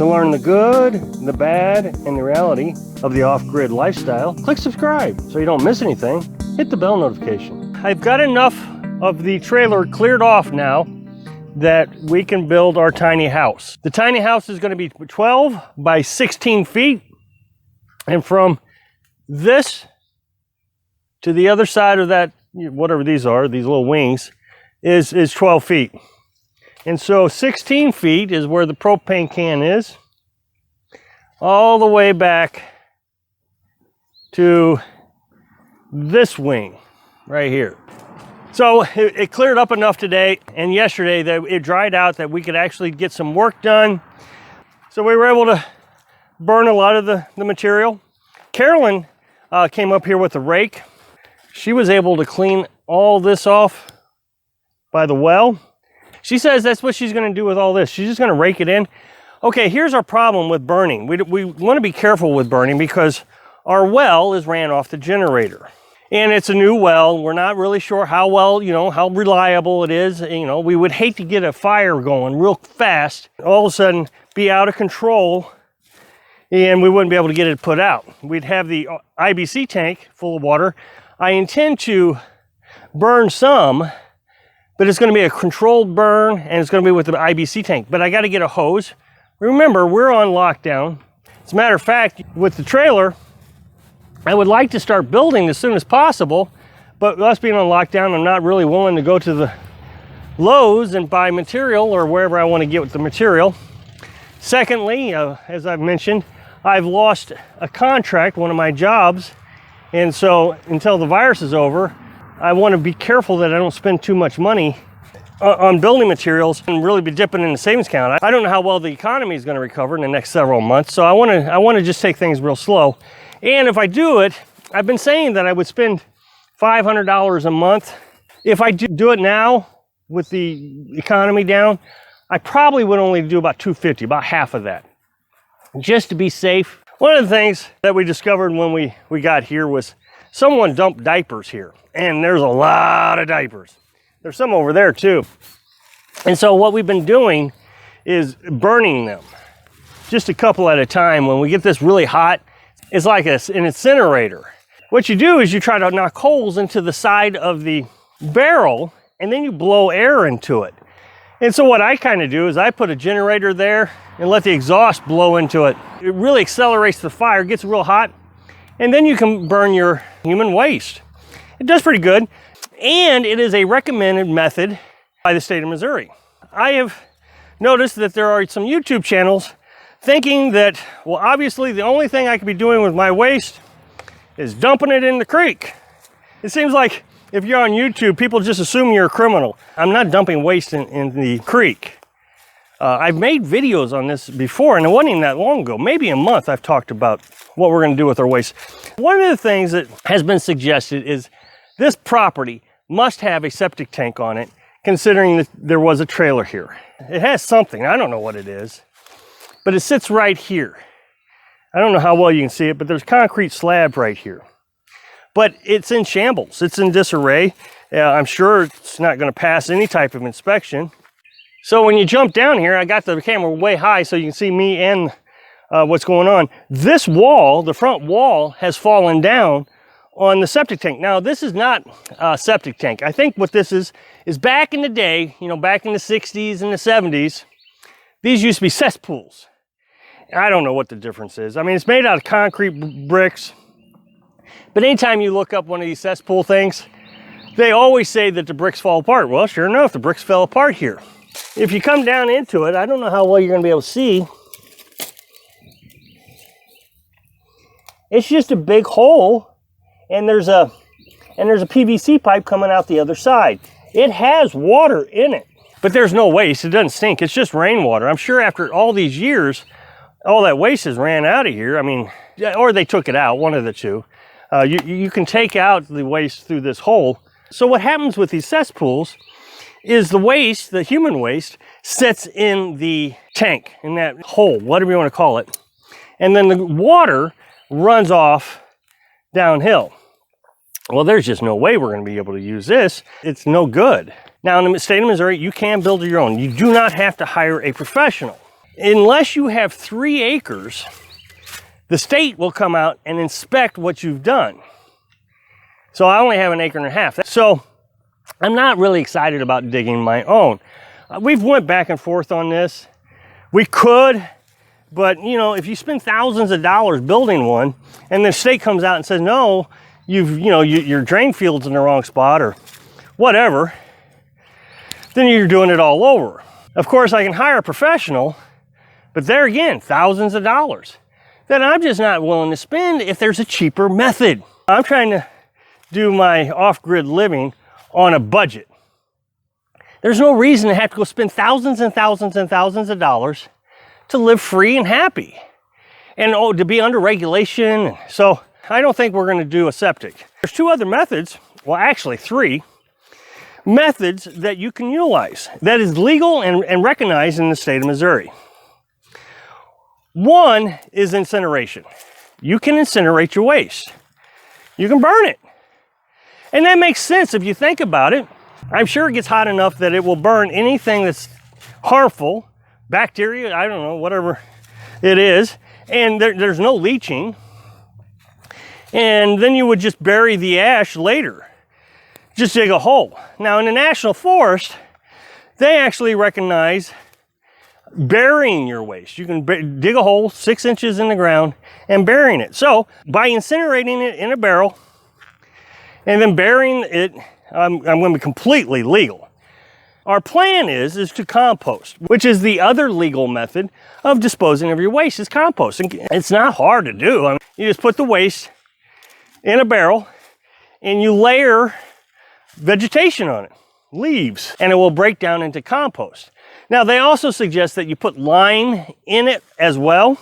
To learn the good, the bad, and the reality of the off-grid lifestyle, click subscribe so you don't miss anything. Hit the bell notification. I've got enough of the trailer cleared off now that we can build our tiny house. The tiny house is going to be 12 by 16 feet. And from this to the other side of that, whatever these are, these little wings, is 12 feet. And so 16 feet is where the propane can is, all the way back to this wing right here. So it cleared up enough today and yesterday that it dried out that we could actually get some work done. So we were able to burn a lot of the material. Carolyn came up here with a rake. She was able to clean all this off by the well. She says that's what she's going to do with all this. She's just going to rake it in. Okay, here's our problem with burning. We want to be careful with burning because our well is ran off the generator. And it's a new well. We're not really sure how well, how reliable it is. We would hate to get a fire going real fast, all of a sudden be out of control, and we wouldn't be able to get it put out. We'd have the IBC tank full of water. I intend to burn some, but it's going to be a controlled burn, and it's going to be with the IBC tank. But I got to get a hose. Remember, we're on lockdown. As a matter of fact, with the trailer, I would like to start building as soon as possible, but us being on lockdown, I'm not really willing to go to the Lowe's and buy material or wherever I want to get with the material. Secondly, as I've mentioned, I've lost a contract, one of my jobs, and so until the virus is over, I want to be careful that I don't spend too much money on building materials and really be dipping in the savings account. I don't know how well the economy is going to recover in the next several months, so I want to just take things real slow. And if I do it, I've been saying that I would spend $500 a month. If I do it now with the economy down, I probably would only do about $250, about half of that, just to be safe. One of the things that we discovered when we got here was someone dumped diapers here, and there's a lot of diapers. There's some over there too. And so what we've been doing is burning them, just a couple at a time. When we get this really hot, it's like an incinerator. What you do is you try to knock holes into the side of the barrel, and then you blow air into it. And so what I kind of do is I put a generator there and let the exhaust blow into it. It really accelerates the fire, gets real hot, and then you can burn your human waste. It does pretty good, and it is a recommended method by the state of Missouri. I have noticed that there are some YouTube channels thinking that, well, obviously the only thing I could be doing with my waste is dumping it in the creek. It seems like if you're on YouTube, people just assume you're a criminal. I'm not dumping waste in the creek. I've made videos on this before, and it wasn't even that long ago. Maybe a month I've talked about what we're going to do with our waste. One of the things that has been suggested is this property must have a septic tank on it, considering that there was a trailer here. It has something. I don't know what it is, but it sits right here. I don't know how well you can see it, but there's concrete slab right here. But it's in shambles. It's in disarray. I'm sure it's not going to pass any type of inspection. So when you jump down here, I got the camera way high so you can see me and what's going on. This wall, the front wall, has fallen down on the septic tank. Now, this is not a septic tank. I think what this is back in the day, back in the 60s and the 70s, these used to be cesspools. I don't know what the difference is. I mean, it's made out of concrete bricks. But anytime you look up one of these cesspool things, they always say that the bricks fall apart. Well, sure enough, the bricks fell apart here. If you come down into it, I don't know how well you're going to be able to see. It's just a big hole, and there's a PVC pipe coming out the other side. It has water in it, but there's no waste. It doesn't stink. It's just rainwater. I'm sure after all these years, all that waste has ran out of here. I mean, or they took it out, one of the two. You can take out the waste through this hole. So what happens with these cesspools is the waste, the human waste, sits in the tank, in that hole, whatever you want to call it. And then the water runs off downhill. Well, there's just no way we're going to be able to use this. It's no good. Now, in the state of Missouri, you can build your own. You do not have to hire a professional. unless you have 3 acres, the state will come out and inspect what you've done. So I only have 1.5 acres. So I'm not really excited about digging my own. We've went back and forth on this. We could, but you know, if you spend thousands of dollars building one and the state comes out and says, no, your drain field's in the wrong spot or whatever, then you're doing it all over. Of course, I can hire a professional, but there again, thousands of dollars that I'm just not willing to spend if there's a cheaper method. I'm trying to do my off-grid living on a budget. There's no reason to have to go spend thousands and thousands and thousands of dollars to live free and happy and to be under regulation. So I don't think we're going to do a septic. There's 2 other methods, well actually 3 methods that you can utilize that is legal and recognized in the state of Missouri. One is incineration. You can incinerate your waste. You can burn it. And that makes sense if you think about it. I'm sure it gets hot enough that it will burn anything that's harmful, bacteria, I don't know, whatever it is, and there's no leaching. And then you would just bury the ash later. Just dig a hole. Now in the National Forest, they actually recognize burying your waste. You can dig a hole 6 inches in the ground and burying it. So by incinerating it in a barrel and then burying it, I'm going to be completely legal. Our plan is to compost, which is the other legal method of disposing of your waste, is composting. It's not hard to do. I mean, you just put the waste in a barrel and you layer vegetation on it, leaves, and it will break down into compost. Now, they also suggest that you put lime in it as well,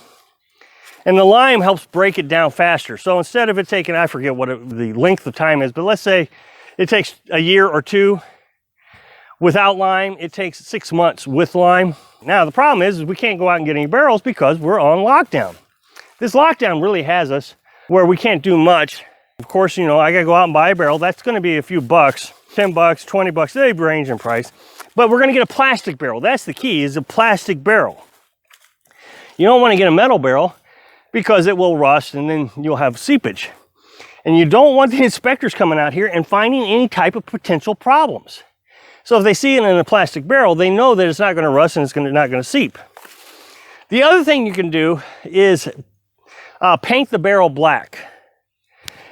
and the lime helps break it down faster. So instead of it taking, I forget what the length of time is, but let's say it takes a year or 2 without lime, it takes 6 months with lime. Now, the problem is we can't go out and get any barrels because we're on lockdown. This lockdown really has us where we can't do much. Of course, you know, I gotta go out and buy a barrel. That's gonna be a few bucks, 10 bucks, 20 bucks, they range in price. But we're gonna get a plastic barrel. That's the key, is a plastic barrel. You don't wanna get a metal barrel because it will rust and then you'll have seepage. And you don't want the inspectors coming out here and finding any type of potential problems. So if they see it in a plastic barrel, they know that it's not gonna rust and it's not gonna seep. The other thing you can do is paint the barrel black.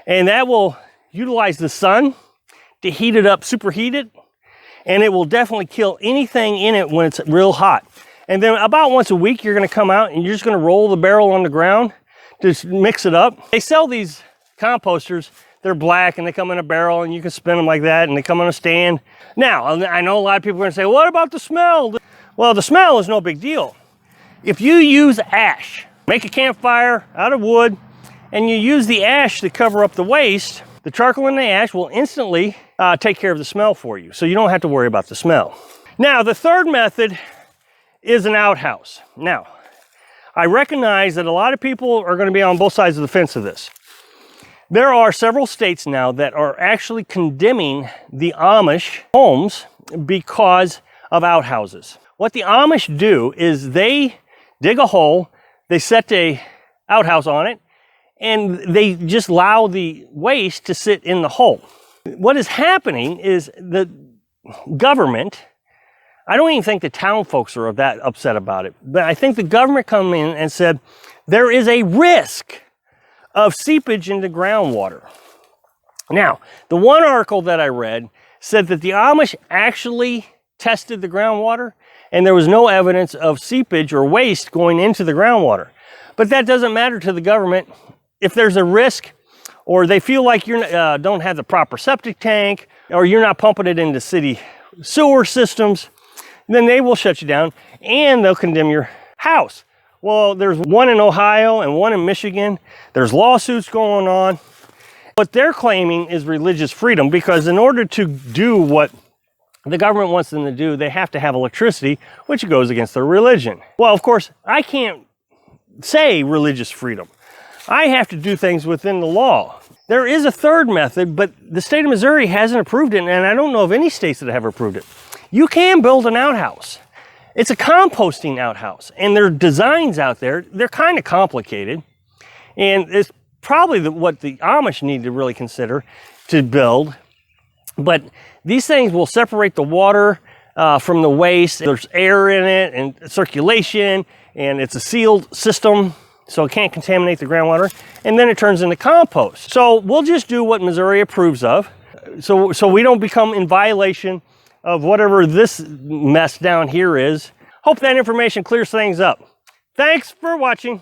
And that will utilize the sun to heat it up, superheat it, and it will definitely kill anything in it when it's real hot. And then about once a week, you're gonna come out and you're just gonna roll the barrel on the ground to mix it up. They sell these composters, they're black and they come in a barrel and you can spin them like that and they come on a stand. Now, I know a lot of people are gonna say, what about the smell? Well, the smell is no big deal. If you use ash, make a campfire out of wood, and you use the ash to cover up the waste, the charcoal and the ash will instantly take care of the smell for you. So you don't have to worry about the smell. Now, the third method is an outhouse. Now, I recognize that a lot of people are going to be on both sides of the fence of this. There are several states now that are actually condemning the Amish homes because of outhouses. What the Amish do is they dig a hole, they set a outhouse on it, and they just allow the waste to sit in the hole. What is happening is the government, I don't even think the town folks are that upset about it, but I think the government come in and said, there is a risk of seepage into groundwater. Now, the one article that I read said that the Amish actually tested the groundwater and there was no evidence of seepage or waste going into the groundwater. But that doesn't matter to the government. If there's a risk or they feel like you don't have the proper septic tank or you're not pumping it into city sewer systems, then they will shut you down and they'll condemn your house. Well, there's one in Ohio and one in Michigan. There's lawsuits going on. What they're claiming is religious freedom because in order to do what the government wants them to do, they have to have electricity, which goes against their religion. Well, of course, I can't say religious freedom. I have to do things within the law. There is a third method, but the state of Missouri hasn't approved it, and I don't know of any states that have approved it. You can build an outhouse. It's a composting outhouse, and their designs out there, they're kind of complicated. And it's probably what the Amish need to really consider to build. But these things will separate the water from the waste. There's air in it and circulation, and it's a sealed system, so it can't contaminate the groundwater. And then it turns into compost. So we'll just do what Missouri approves of, so we don't become in violation of whatever this mess down here is. Hope that information clears things up. Thanks for watching.